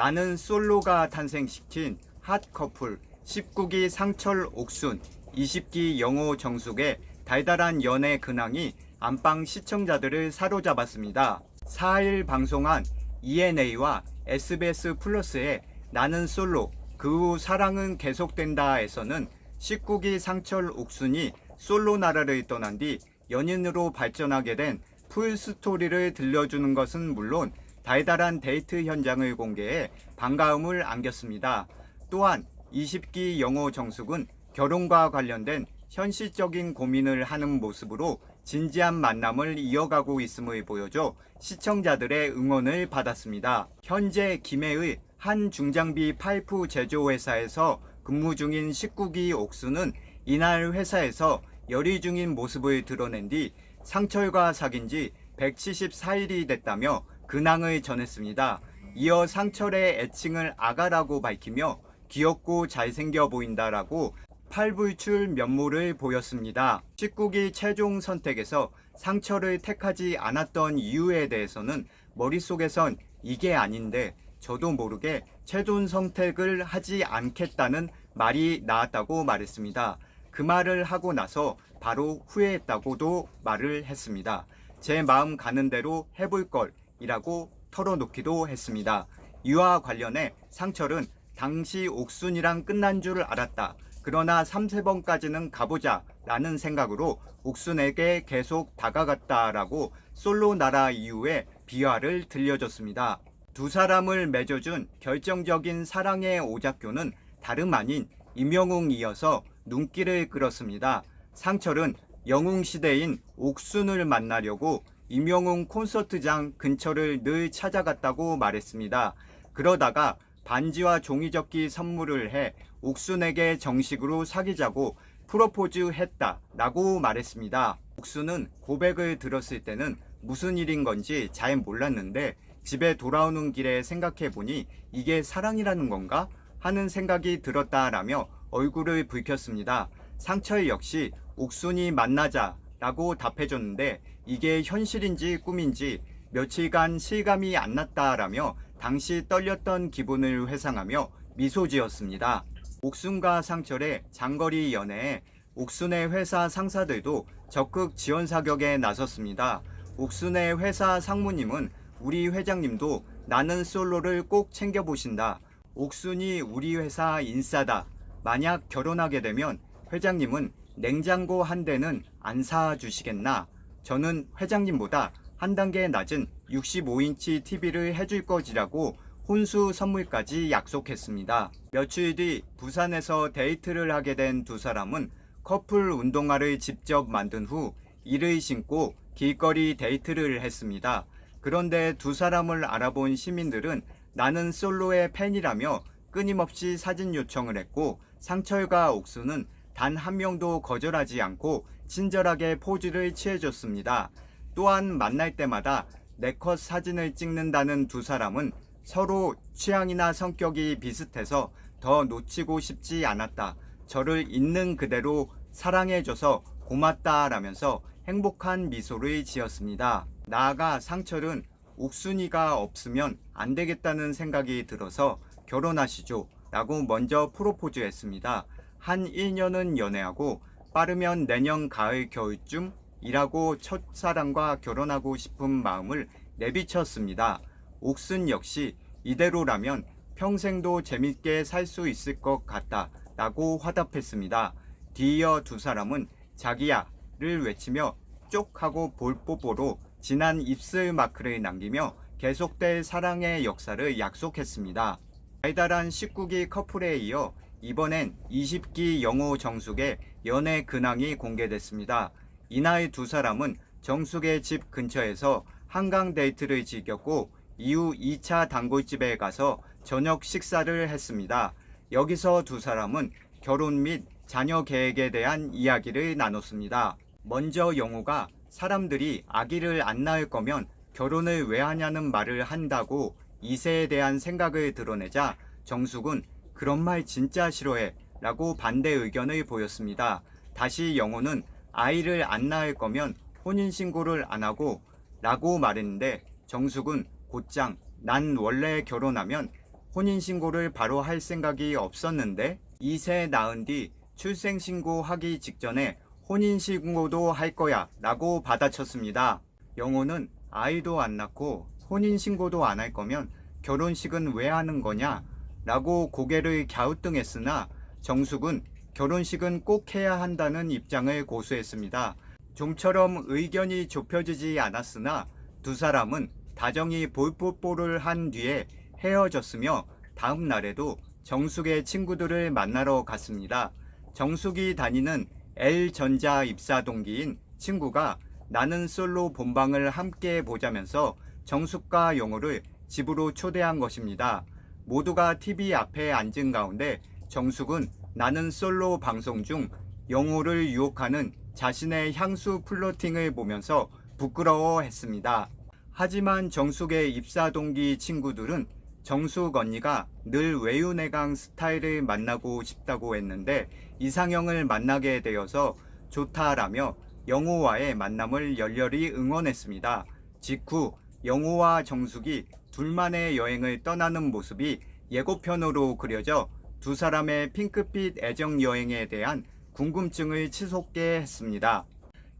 나는 솔로가 탄생시킨 핫 커플 19기 상철 옥순 20기 영호 정숙의 달달한 연애 근황이 안방 시청자들을 사로잡았습니다. 4일 방송한 ENA와 SBS 플러스의 나는 솔로 그 후 사랑은 계속된다에서는 19기 상철 옥순이 솔로 나라를 떠난 뒤 연인으로 발전하게 된 풀스토리를 들려주는 것은 물론 달달한 데이트 현장을 공개해 반가움을 안겼습니다. 또한 20기 영호 정숙은 결혼과 관련된 현실적인 고민을 하는 모습으로 진지한 만남을 이어가고 있음을 보여줘 시청자들의 응원을 받았습니다. 현재 김해의 한 중장비 파이프 제조 회사에서 근무 중인 19기 옥수는 이날 회사에서 열의 중인 모습을 드러낸 뒤 상철과 사귄 지 174일이 됐다며 근황을 전했습니다. 이어 상철의 애칭을 아가라고 밝히며 귀엽고 잘생겨 보인다라고 팔불출 면모를 보였습니다. 19기 최종 선택에서 상철을 택하지 않았던 이유에 대해서는 머릿속에선 이게 아닌데 저도 모르게 최종 선택을 하지 않겠다는 말이 나왔다고 말했습니다. 그 말을 하고 나서 바로 후회했다고도 말을 했습니다. 제 마음 가는 대로 해볼 걸 이라고 털어놓기도 했습니다. 이와 관련해 상철은 당시 옥순이랑 끝난 줄 알았다. 그러나 3~4번까지는 가보자 라는 생각으로 옥순에게 계속 다가갔다라고 솔로 나라 이후에 비화를 들려줬습니다. 두 사람을 맺어준 결정적인 사랑의 오작교는 다름 아닌 임영웅이어서 눈길을 끌었습니다. 상철은 영웅시대인 옥순을 만나려고 임영웅 콘서트장 근처를 늘 찾아갔다고 말했습니다. 그러다가 반지와 종이접기 선물을 해 옥순에게 정식으로 사귀자고 프로포즈 했다라고 말했습니다. 옥순은 고백을 들었을 때는 무슨 일인 건지 잘 몰랐는데 집에 돌아오는 길에 생각해보니 이게 사랑이라는 건가? 하는 생각이 들었다라며 얼굴을 붉혔습니다. 상철 역시 옥순이 만나자 라고 답해줬는데 이게 현실인지 꿈인지 며칠간 실감이 안 났다라며 당시 떨렸던 기분을 회상하며 미소 지었습니다. 옥순과 상철의 장거리 연애에 옥순의 회사 상사들도 적극 지원 사격에 나섰습니다. 옥순의 회사 상무님은 우리 회장님도 나는 솔로를 꼭 챙겨보신다. 옥순이 우리 회사 인싸다. 만약 결혼하게 되면 회장님은 냉장고 한 대는 안 사주시겠나? 저는 회장님보다 한 단계 낮은 65인치 TV를 해줄 거지라고 혼수 선물까지 약속했습니다. 며칠 뒤 부산에서 데이트를 하게 된 두 사람은 커플 운동화를 직접 만든 후 이를 신고 길거리 데이트를 했습니다. 그런데 두 사람을 알아본 시민들은 나는 솔로의 팬이라며 끊임없이 사진 요청을 했고 상철과 옥수는 단 한 명도 거절하지 않고 친절하게 포즈를 취해줬습니다. 또한 만날 때마다 네컷 사진을 찍는다는 두 사람은 서로 취향이나 성격이 비슷해서 더 놓치고 싶지 않았다. 저를 있는 그대로 사랑해줘서 고맙다라면서 행복한 미소를 지었습니다. 나아가 상철은 옥순이가 없으면 안 되겠다는 생각이 들어서 결혼하시죠 라고 먼저 프로포즈했습니다. 한 1년은 연애하고 빠르면 내년 가을 겨울쯤 일하고 첫사랑과 결혼하고 싶은 마음을 내비쳤습니다. 옥순 역시 이대로라면 평생도 재밌게 살 수 있을 것 같다 라고 화답했습니다. 뒤이어 두 사람은 자기야를 외치며 쪽하고 볼뽀뽀로 진한 입술 마크를 남기며 계속될 사랑의 역사를 약속했습니다. 달달한 19기 커플에 이어 이번엔 20기 영호 정숙의 연애 근황이 공개됐습니다. 이날 두 사람은 정숙의 집 근처에서 한강 데이트를 즐겼고 이후 2차 단골집에 가서 저녁 식사를 했습니다. 여기서 두 사람은 결혼 및 자녀 계획에 대한 이야기를 나눴습니다. 먼저 영호가 사람들이 아기를 안 낳을 거면 결혼을 왜 하냐는 말을 한다고 이세에 대한 생각을 드러내자 정숙은 그런 말 진짜 싫어해 라고 반대 의견을 보였습니다. 다시 영호는 아이를 안 낳을 거면 혼인신고를 안 하고 라고 말했는데 정숙은 곧장 난 원래 결혼하면 혼인신고를 바로 할 생각이 없었는데 2세 낳은 뒤 출생신고하기 직전에 혼인신고도 할 거야 라고 받아쳤습니다. 영호는 아이도 안 낳고 혼인신고도 안 할 거면 결혼식은 왜 하는 거냐 라고 고개를 갸우뚱했으나 정숙은 결혼식은 꼭 해야 한다는 입장을 고수했습니다. 좀처럼 의견이 좁혀지지 않았으나 두 사람은 다정히 볼뽀뽀를 한 뒤에 헤어졌으며 다음 날에도 정숙의 친구들을 만나러 갔습니다. 정숙이 다니는 L전자 입사 동기인 친구가 나는 솔로 본방을 함께 보자면서 정숙과 영호를 집으로 초대한 것입니다. 모두가 TV 앞에 앉은 가운데 정숙은 나는 솔로 방송 중 영호를 유혹하는 자신의 향수 플로팅을 보면서 부끄러워했습니다. 하지만 정숙의 입사 동기 친구들은 정숙 언니가 늘 외유내강 스타일을 만나고 싶다고 했는데 이상형을 만나게 되어서 좋다라며 영호와의 만남을 열렬히 응원했습니다. 직후 영호와 정숙이 둘만의 여행을 떠나는 모습이 예고편으로 그려져 두 사람의 핑크빛 애정 여행에 대한 궁금증을 치솟게 했습니다.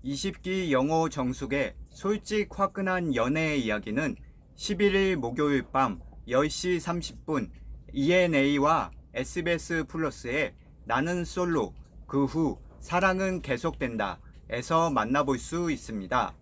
20기 영호 정숙의 솔직 화끈한 연애 이야기는 11일 목요일 밤 10시 30분 ENA와 SBS 플러스의 나는 솔로 그 후 사랑은 계속된다 에서 만나볼 수 있습니다.